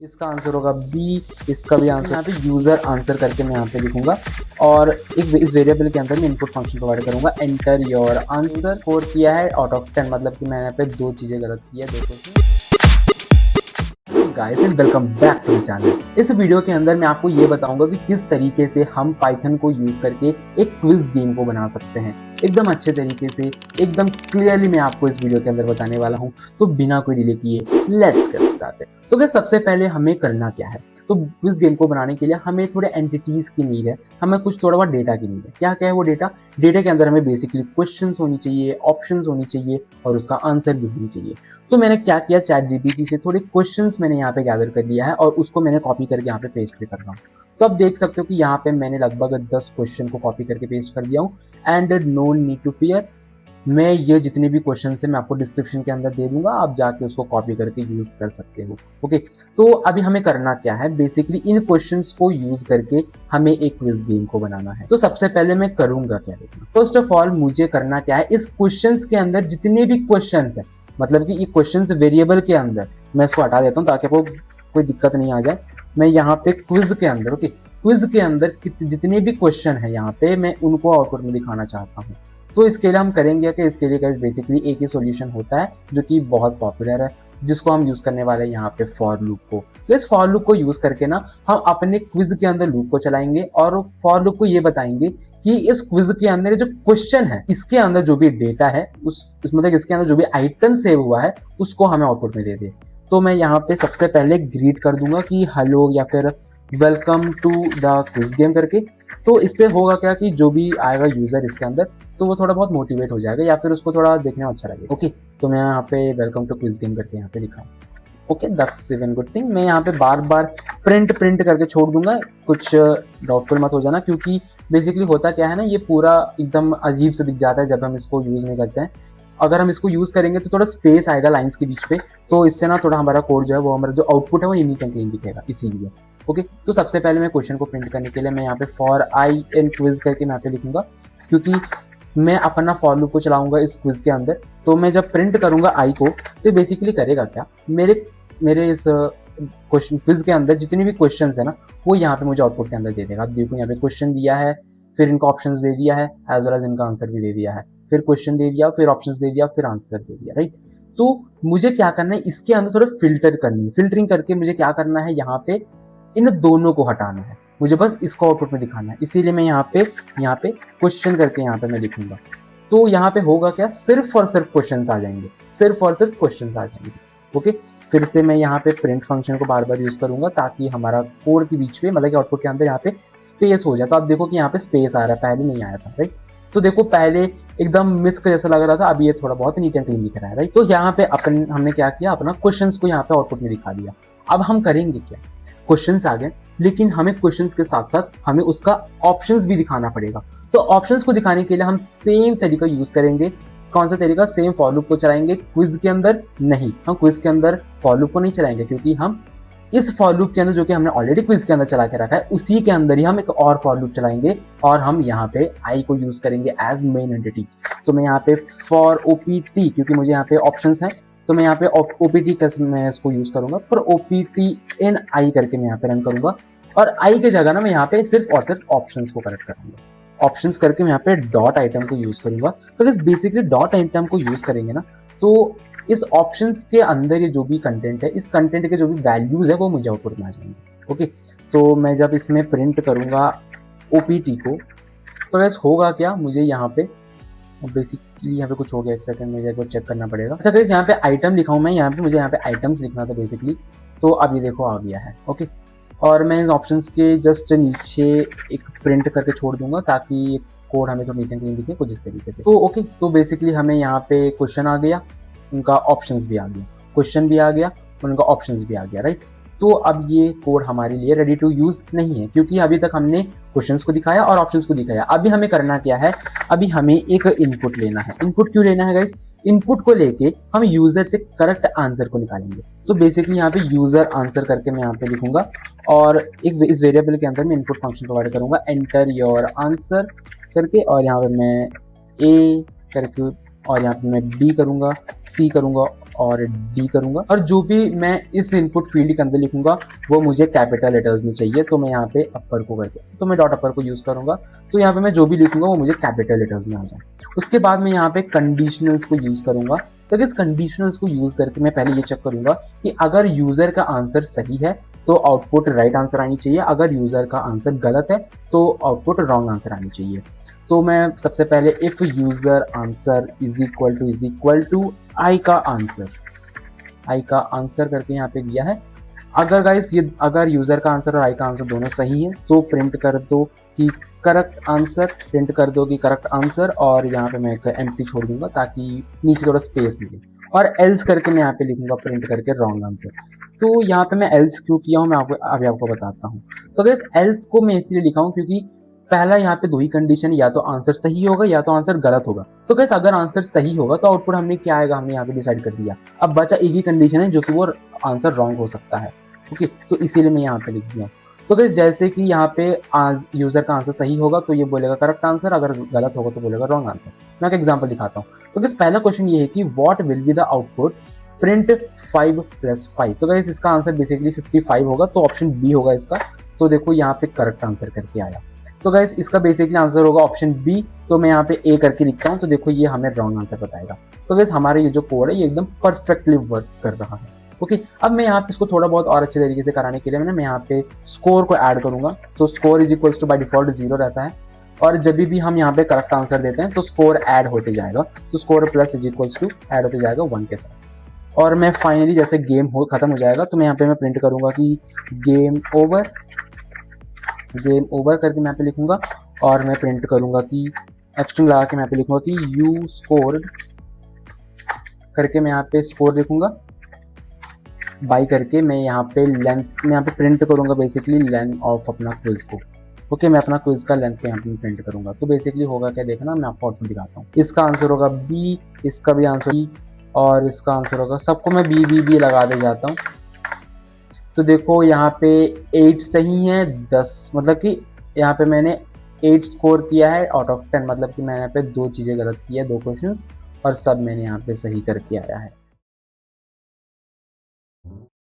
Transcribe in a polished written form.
इसका आंसर होगा बी, इसका भी आंसर यहाँ पे यूजर आंसर करके मैं यहाँ पे लिखूंगा और एक इस वेरिएबल के अंदर मैं इनपुट फंक्शन प्रोवाइड करूंगा। एंटर योर आंसर स्कोर किया है आउट ऑफ 10, मतलब कि मैंने यहाँ पे दो चीजें गलत की है, देखो। Guys and welcome back to the channel. इस वीडियो के अंदर मैं आपको ये बताऊंगा कि किस तरीके से हम पाइथन को यूज करके एक क्विज गेम को बना सकते हैं एकदम अच्छे तरीके से, एकदम क्लियरली मैं आपको इस वीडियो के अंदर बताने वाला हूं। तो बिना कोई डिले किए लेट्स गेट स्टार्टेड। तो गाइस सबसे पहले हमें करना क्या है, तो क्विज गेम को बनाने के लिए हमें थोड़े एंटिटीज की नीड है, हमें कुछ थोड़ा बहुत डेटा की नीड है। क्या क्या है वो डेटा? डेटा के अंदर हमें बेसिकली क्वेश्चंस होनी चाहिए, ऑप्शंस होनी चाहिए और उसका आंसर भी होनी चाहिए। तो मैंने क्या किया, चैट जीपीटी से थोड़े क्वेश्चंस मैंने यहाँ पे गैदर कर लिया है और उसको मैंने कॉपी करके यहाँ पे पेस्ट भी कर रहा हूँ। तो अब देख सकते हो कि यहाँ पे मैंने लगभग 10 क्वेश्चन को कॉपी करके पेस्ट कर दिया हूँ। And no need to fear, मैं ये जितने भी क्वेश्चन है मैं आपको डिस्क्रिप्शन के अंदर दे दूंगा, आप जाके उसको कॉपी करके यूज कर सकते हो। ओके, तो अभी हमें करना क्या है, बेसिकली इन क्वेश्चंस को यूज करके हमें एक क्विज गेम को बनाना है। तो सबसे पहले मैं करूंगा क्या, देखना फर्स्ट ऑफ ऑल मुझे करना क्या है, इस क्वेश्चंस के अंदर जितने भी क्वेश्चंस है, मतलब कि ये क्वेश्चंस वेरिएबल के अंदर मैं इसको हटा देता हूँ ताकि आपको कोई दिक्कत नहीं आ जाए। मैं यहाँ पे क्विज के अंदर, ओके, क्विज के अंदर जितने भी क्वेश्चन है यहाँ पे मैं उनको आउटपुट में दिखाना चाहता हूँ। तो इसके लिए हम करेंगे कि इसके लिए बेसिकली एक ही सॉल्यूशन होता है जो कि बहुत पॉपुलर है, जिसको हम यूज करने वाले हैं यहाँ पे फॉर लूप को। तो इस फॉर लूप को यूज करके ना हम अपने क्विज के अंदर लूप को चलाएंगे और फॉर लूप को ये बताएंगे कि इस क्विज के अंदर जो क्वेश्चन है इसके अंदर जो भी डेटा है उस मतलब इसके अंदर जो भी आइटम सेव हुआ है उसको हमें आउटपुट में दे दे। तो मैं यहाँ पे सबसे पहले ग्रीट कर दूंगा कि हेलो या फिर welcome to the quiz game करके। तो इससे होगा क्या कि जो भी आएगा यूजर इसके अंदर तो वो थोड़ा बहुत मोटिवेट हो जाएगा या फिर उसको थोड़ा देखने में अच्छा लगेगा। ओके, तो मैं यहाँ पे वेलकम टू क्विज गेम करके यहाँ पे लिखा हूँ। Okay, that's even good thing. मैं यहाँ पे बार बार प्रिंट करके छोड़ दूंगा, कुछ डाउटफुल मत हो जाना, क्योंकि बेसिकली होता क्या है ना, ये पूरा एकदम अजीब से दिख जाता है जब हम इसको यूज नहीं करते हैं। अगर हम इसको यूज करेंगे तो थोड़ा स्पेस आएगा लाइंस के बीच पे, तो इससे ना थोड़ा हमारा कोड जो है वो हमारा जो आउटपुट है वो यूनिक एंड क्लीन दिखेगा, इसीलिए। ओके, तो सबसे पहले मैं क्वेश्चन को प्रिंट करने के लिए मैं यहाँ पे फॉर आई इन क्विज करके मैं यहाँ पे लिखूंगा, क्योंकि मैं अपना फॉर लूप को चलाऊंगा इस क्विज के अंदर। तो मैं जब प्रिंट करूंगा आई को तो बेसिकली करेगा क्या, मेरे इस क्वेश्चन क्विज के अंदर जितने भी क्वेश्चन है ना वो यहाँ पे मुझे आउटपुट के अंदर दे देगा। अब देखो यहाँ पे क्वेश्चन दिया है, फिर इनका ऑप्शंस दे दिया है, एज वेल एज इनका आंसर भी दे दिया है, फिर क्वेश्चन दे दिया, फिर ऑप्शंस दे दिया, फिर आंसर दे दिया, राइट। तो मुझे क्या करना है, इसके अंदर थोड़ा फिल्टर करनी है, फिल्टरिंग करके मुझे क्या करना है, यहाँ पे इन दोनों को हटाना है, मुझे बस इसको आउटपुट में दिखाना है। इसीलिए मैं यहाँ पे क्वेश्चन करके यहाँ पे मैं लिखूंगा। तो यहाँ पे होगा क्या, सिर्फ और सिर्फ क्वेश्चंस आ जाएंगे, सिर्फ और सिर्फ क्वेश्चंस आ जाएंगे। ओके, फिर से मैं यहाँ पे प्रिंट फंक्शन को बार बार यूज करूंगा ताकि हमारा कोड के बीच में, मतलब कि आउटपुट के अंदर यहाँ पे स्पेस हो जाए। तो आप देखो कि यहाँ पे स्पेस आ रहा है, पहले नहीं आया था, राइट। तो देखो पहले एकदम मिस जैसा लग रहा था, अभी ये थोड़ा बहुत नीट एंड क्लीन दिख रहा है, राइट। तो यहाँ पे हमने क्या किया, अपना क्वेश्चंस को यहाँ पे आउटपुट में दिखा दिया। अब हम करेंगे क्या, क्वेश्चंस आ गए, लेकिन हमें क्वेश्चंस के साथ साथ हमें उसका ऑप्शंस भी दिखाना पड़ेगा। तो ऑप्शंस को दिखाने के लिए हम सेम तरीका यूज करेंगे। कौन सा तरीका, सेम फॉर लूप को चलाएंगे क्विज के अंदर। नहीं, हम क्विज के अंदर फॉर लूप को नहीं चलाएंगे, क्योंकि हम इस फॉर लूप के अंदर जो कि हमने ऑलरेडी क्विज के अंदर चला के रखा है उसी के अंदर ही हम एक और फॉर लूप चलाएंगे और हम यहाँ पे आई को यूज करेंगे एज मेन एंटिटी। तो मैं यहाँ पे फॉर ओपीटी, क्योंकि मुझे यहाँ पे ऑप्शंस हैं, तो मैं यहाँ पे ओपीटी कैसे मैं इसको यूज करूंगा, फॉर ओपीटी इन आई करके मैं यहाँ पे रन करूंगा। और आई के जगह ना मैं यहाँ पे सिर्फ और सिर्फ ऑप्शंस को करेक्ट करूंगा। ऑप्शंस करके मैं यहाँ पे डॉट आइटम को यूज करूंगा। तो इस बेसिकली डॉट आइटम को यूज करेंगे ना, तो इस ऑप्शंस के अंदर ये जो भी कंटेंट है, इस कंटेंट के जो भी वैल्यूज है वो मुझे आउटपुट में आ जाएंगे। ओके, तो मैं जब इसमें प्रिंट करूंगा ओपीटी को तो वैसे होगा क्या, मुझे यहाँ पे बेसिकली यहाँ पे कुछ हो गया, एक सेकंड मुझे एक बार चेक करना पड़ेगा। अच्छा गाइस, यहाँ पे आइटम लिखा हूँ मैं, यहाँ पे मुझे यहाँ पे आइटम्स लिखना था बेसिकली। तो अब ये देखो आ गया है। ओके, और मैं इन ऑप्शंस के जस्ट नीचे एक प्रिंट करके छोड़ दूंगा ताकि कोड हमें जो नीट एंड क्लीन दिखे कुछ इस तरीके से। तो ओके, तो बेसिकली हमें यहाँ पे क्वेश्चन आ गया, उनका ऑप्शंस भी आ गया, क्वेश्चन भी आ गया, उनका ऑप्शंस भी आ गया, राइट। तो अब ये कोड हमारे लिए रेडी टू यूज नहीं है, क्योंकि अभी तक हमने क्वेश्चंस को दिखाया और ऑप्शंस को दिखाया। अभी हमें करना क्या है, अभी हमें एक इनपुट लेना है। इनपुट क्यों लेना है गाइस, इनपुट को लेके हम यूजर से करेक्ट आंसर को निकालेंगे। तो बेसिकली यहाँ पे यूजर आंसर करके मैं यहाँ पे लिखूंगा और एक इस वेरिएबल के अंदर मैं इनपुट फंक्शन प्रोवाइड करूंगा, एंटर योर आंसर करके, और यहाँ पे मैं ए करके और यहाँ पे मैं B करूँगा, C करूँगा और D करूँगा, और जो भी मैं इस इनपुट फील्ड के अंदर लिखूंगा वो मुझे कैपिटल लेटर्स में चाहिए। तो मैं यहाँ पे अपर को करके, तो मैं डॉट अपर को यूज़ करूँगा, तो यहाँ पे मैं जो भी लिखूंगा वो मुझे कैपिटल लेटर्स में आ जाए। उसके बाद मैं यहाँ पे कंडीशनल्स को यूज़ करूँगा। तो इस कंडीशनल्स को यूज़ करके मैं पहले ये चेक करूँगा कि अगर यूज़र का आंसर सही है तो आउटपुट राइट आंसर आनी चाहिए, अगर यूज़र का आंसर गलत है तो आउटपुट रॉन्ग आंसर आनी चाहिए। तो मैं सबसे पहले if user answer is equal to I का आंसर करके यहाँ पे दिया है। अगर गाइस ये अगर यूज़र का आंसर और आई का आंसर दोनों सही है तो प्रिंट कर दो कि करेक्ट आंसर, और यहाँ पे मैं एक एम्प्टी छोड़ दूंगा ताकि नीचे थोड़ा स्पेस मिले, और एल्स करके मैं यहाँ पे लिखूंगा प्रिंट करके रॉन्ग आंसर। तो यहाँ पे मैं एल्स क्यों किया हूँ मैं आपको बताता हूँ। तो गाइस एल्स को मैं इसलिए लिखा हूँ क्योंकि पहला यहाँ पे 2 ही कंडीशन, या तो आंसर सही होगा या तो आंसर गलत होगा। तो गाइस अगर आंसर सही होगा तो आउटपुट हमने क्या आएगा, हमने यहाँ पे डिसाइड कर दिया। अब बचा एक ही कंडीशन है जो कि वो आंसर रॉन्ग हो सकता है। ओके, तो इसीलिए मैं यहाँ पे लिख दिया। तो गाइस जैसे कि यहाँ पे यूजर का आंसर सही होगा तो ये बोलेगा करेक्ट आंसर, अगर गलत होगा तो बोलेगा रॉन्ग आंसर। मैं एक एग्जांपल दिखाता हूँ। तो गाइस पहला क्वेश्चन ये है कि what will be the output print 5 + 5। तो गाइस इसका आंसर बेसिकली 55 होगा, तो ऑप्शन बी होगा इसका। तो देखो यहाँ पे करेक्ट आंसर करके आया। तो गाइस इसका बेसिकली आंसर होगा ऑप्शन बी। तो मैं यहाँ पे ए करके लिखता हूँ, तो देखो ये हमें रॉन्ग आंसर बताएगा। तो गाइस हमारा ये जो कोड है ये एकदम परफेक्टली वर्क कर रहा है। ओके, अब मैं यहाँ पे इसको थोड़ा बहुत और अच्छे तरीके से कराने के लिए मैं यहाँ पे स्कोर को ऐड करूंगा। तो score is equals to by default 0 रहता है, और जब भी हम यहाँ पे करेक्ट आंसर देते हैं तो स्कोर ऐड होते जाएगा। तो score plus is equals to add होते जाएगा 1 के साथ। और मैं फाइनली जैसे गेम खत्म हो जाएगा तो मैं यहाँ पे मैं प्रिंट करूंगा कि गेम ओवर करके मैं यहाँ पे लिखूंगा, और मैं प्रिंट करूंगा कि स्ट्रिंग लगा के मैं यहाँ पे लिखूंगा कि यू स्कोर्ड करके मैं यहाँ पे स्कोर लिखूंगा बाई करके। मैं यहाँ पे लेंथ में यहाँ पे प्रिंट करूंगा बेसिकली लेंथ ऑफ अपना क्विज को। ओके, मैं अपना क्विज का लेंथ पे यहाँ पे प्रिंट करूंगा। तो बेसिकली होगा क्या देखना, मैं आपको आउटपुट दिखाता हूँ। इसका आंसर होगा बी, इसका भी आंसर बी, और इसका आंसर होगा, सबको मैं बी लगा दे जाता हूँ। तो देखो यहाँ पे 8 सही है, 10 मतलब कि यहाँ पे मैंने 8 स्कोर किया है आउट ऑफ 10, मतलब कि मैंने यहाँ पे 2 चीज़ें गलत की है, 2 क्वेश्चंस, और सब मैंने यहाँ पे सही करके आया है।